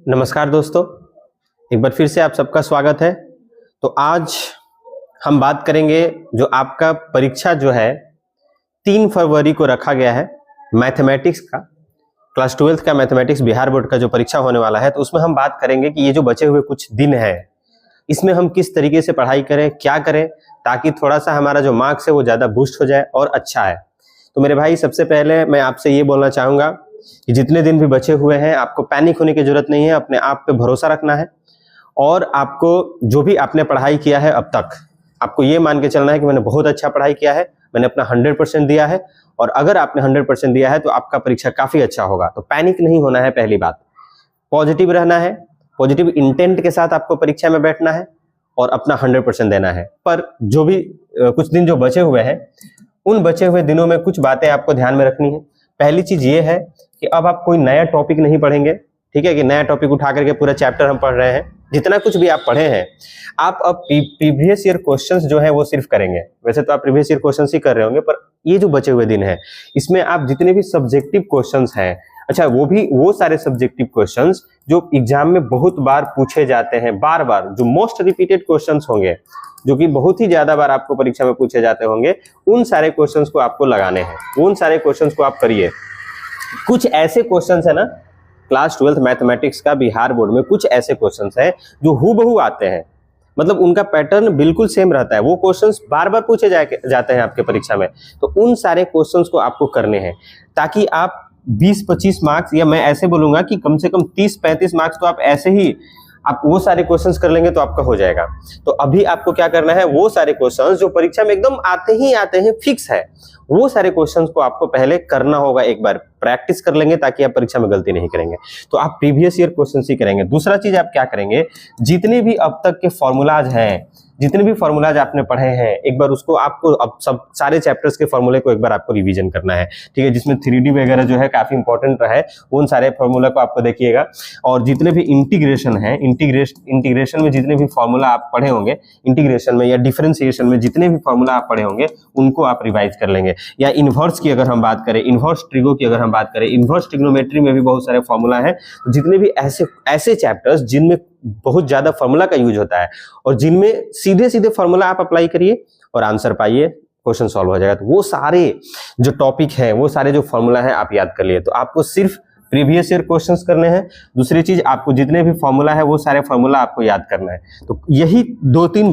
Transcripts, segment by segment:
नमस्कार दोस्तों, एक बार फिर से आप सबका स्वागत है। तो आज हम बात करेंगे जो आपका परीक्षा जो है 3 फरवरी को रखा गया है मैथमेटिक्स का, क्लास 12th का मैथमेटिक्स बिहार बोर्ड का जो परीक्षा होने वाला है। तो उसमें हम बात करेंगे कि ये जो बचे हुए कुछ दिन है इसमें हम किस तरीके से पढ़ाई करें, क्या करें ताकि थोड़ा सा हमारा जो मार्क्स है वो ज़्यादा बूस्ट हो जाए और अच्छा है। तो मेरे भाई, सबसे पहले मैं आपसे ये बोलना चाहूँगा कि जितने दिन भी बचे हुए हैं आपको पैनिक होने की जरूरत नहीं है, अपने आप पे भरोसा रखना है और आपको जो भी आपने पढ़ाई किया है अब तक आपको ये मान के चलना है कि मैंने बहुत अच्छा पढ़ाई किया है, मैंने अपना 100% दिया है और अगर आपने 100% दिया है तो आपका परीक्षा काफी अच्छा होगा। तो पैनिक नहीं होना है, पहली बात पॉजिटिव रहना है, पॉजिटिव इंटेंट के साथ आपको परीक्षा में बैठना है और अपना 100% देना है। पर जो भी कुछ दिन जो बचे हुए हैं उन बचे हुए दिनों में कुछ बातें आपको ध्यान में रखनी है। पहली चीज ये है कि अब आप कोई नया टॉपिक नहीं पढ़ेंगे, ठीक है, कि नया टॉपिक उठा करके पूरा चैप्टर हम पढ़ रहे हैं। जितना कुछ भी आप पढ़े हैं आप अब प्रीवियस ईयर क्वेश्चंस जो है वो सिर्फ करेंगे। वैसे तो आप प्रीवियस ईयर क्वेश्चंस ही कर रहे होंगे, पर ये जो बचे हुए दिन है इसमें आप जितने भी सब्जेक्टिव क्वेश्चंस हैं, अच्छा वो सारे सब्जेक्टिव क्वेश्चंस जो एग्जाम में बहुत बार पूछे जाते हैं, बार बार जो मोस्ट रिपीटेड क्वेश्चंस होंगे, जो कि बहुत ही ज्यादा बार आपको परीक्षा में पूछे जाते होंगे, उन सारे क्वेश्चंस को आपको लगाने हैं, उन सारे क्वेश्चंस को आप करिए। कुछ ऐसे क्वेश्चंस है ना क्लास 12th मैथमेटिक्स का बिहार बोर्ड में, कुछ ऐसे क्वेश्चंस हैं जो हूबहू आते हैं, मतलब उनका पैटर्न बिल्कुल सेम रहता है, वो क्वेश्चंस बार बार पूछे जाते हैं आपके परीक्षा में। तो उन सारे क्वेश्चंस को आपको करने हैं ताकि आप 20-25 मार्क्स, या मैं ऐसे बोलूंगा कि कम से कम 30-35 मार्क्स तो आप ऐसे ही आप वो सारे क्वेश्चंस कर लेंगे तो आपका हो जाएगा। तो अभी आपको क्या करना है, वो सारे क्वेश्चंस जो परीक्षा में एकदम आते हैं, फिक्स है, वो सारे क्वेश्चंस को आपको पहले करना होगा, एक बार प्रैक्टिस कर लेंगे ताकि आप परीक्षा में गलती नहीं करेंगे। तो आप प्रीवियस ईयर क्वेश्चंस ही करेंगे। दूसरा चीज आप क्या करेंगे, जितने भी अब तक के फॉर्मूलाज हैं, जितने भी फॉर्मूलाज आपने पढ़े हैं, एक बार उसको आपको अब सब सारे चैप्टर्स के फॉर्मूले को एक बार आपको रिवीजन करना है, ठीक है, जिसमें 3D वगैरह जो है काफी इंपॉर्टेंट रहा है, उन सारे फॉर्मूला को आपको देखिएगा। और जितने भी इंटीग्रेशन है, इंटीग्रेशन में जितने भी फॉर्मूला आप पढ़े होंगे, इंटीग्रेशन में या डिफरेंशिएशन में जितने भी फॉर्मूला आप पढ़े होंगे उनको आप रिवाइज कर लेंगे। या इनवर्स की अगर हम बात करें, इनवर्स ट्रिगो की अगर हम बात करें, इनवर्स ट्रिग्नोमेट्री में भी बहुत सारे फॉर्मूला है। तो जितने भी ऐसे चैप्टर्स जिनमें बहुत ज्यादा फॉर्मूला का यूज होता है और जिनमें सीधे सीधे फॉर्मूला आप अप्लाई करिए और आंसर पाइए, क्वेश्चन सॉल्व हो जाएगा। तो वो सारे जो टॉपिक है, वो सारे जो फॉर्मूला है आप याद कर लिए। तो आपको सिर्फ प्रीवियस ईयर क्वेश्चंस करने हैं। दूसरी चीज, आपको जितने भी फॉर्मूला है वो सारे फॉर्मूला आपको याद करना है। तो यही दो तीन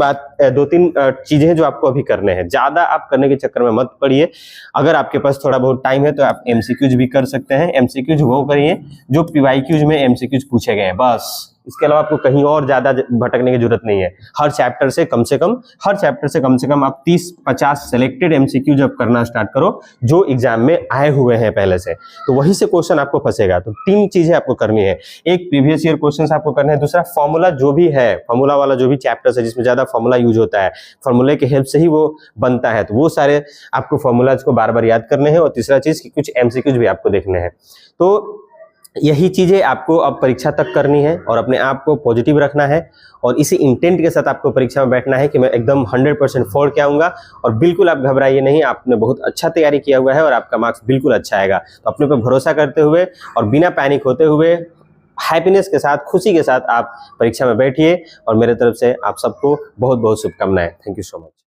चीजें जो आपको अभी करने हैं। ज्यादा आप करने के चक्कर में मत पड़िए। अगर आपके पास थोड़ा बहुत टाइम है तो आप एमसीक्यूज भी कर सकते हैं। एमसीक्यूज वो करिए जो पीवाईक्यूज में एमसीक्यूज पूछे गए हैं, बस। इसके अलावा आपको कहीं और ज्यादा भटकने की जरूरत नहीं है। हर चैप्टर से कम से कम आप 30-50 सिलेक्टेड एमसीक्यू जब करना स्टार्ट करो जो एग्जाम में आए हुए हैं पहले से, तो वहीं से क्वेश्चन आपको फंसेगा। तो 3 चीजें आपको करनी है। एक, प्रीवियस ईयर क्वेश्चंस आपको करने हैं। दूसरा, फॉर्मूला जो भी है, फॉर्मूला वाला जो भी चैप्टर्स है जिसमें ज्यादा फॉर्मूला यूज होता है, फॉर्मूले के हेल्प से ही वो बनता है, तो वो सारे आपको फॉर्मूलाज को बार बार याद करने हैं। और तीसरा चीज कि कुछ एमसीक्यूज भी आपको देखने हैं। तो यही चीजें आपको अब परीक्षा तक करनी है और अपने आप को पॉजिटिव रखना है और इसी इंटेंट के साथ आपको परीक्षा में बैठना है कि मैं एकदम 100% फोड़ के आऊंगा। और बिल्कुल आप घबराइए नहीं, आपने बहुत अच्छा तैयारी किया हुआ है और आपका मार्क्स बिल्कुल अच्छा आएगा। तो अपने पर भरोसा करते हुए और बिना पैनिक होते हुए हैप्पीनेस के साथ, खुशी के साथ आप परीक्षा में बैठिए। और मेरे तरफ से आप सबको बहुत बहुत शुभकामनाएं। Thank you so much.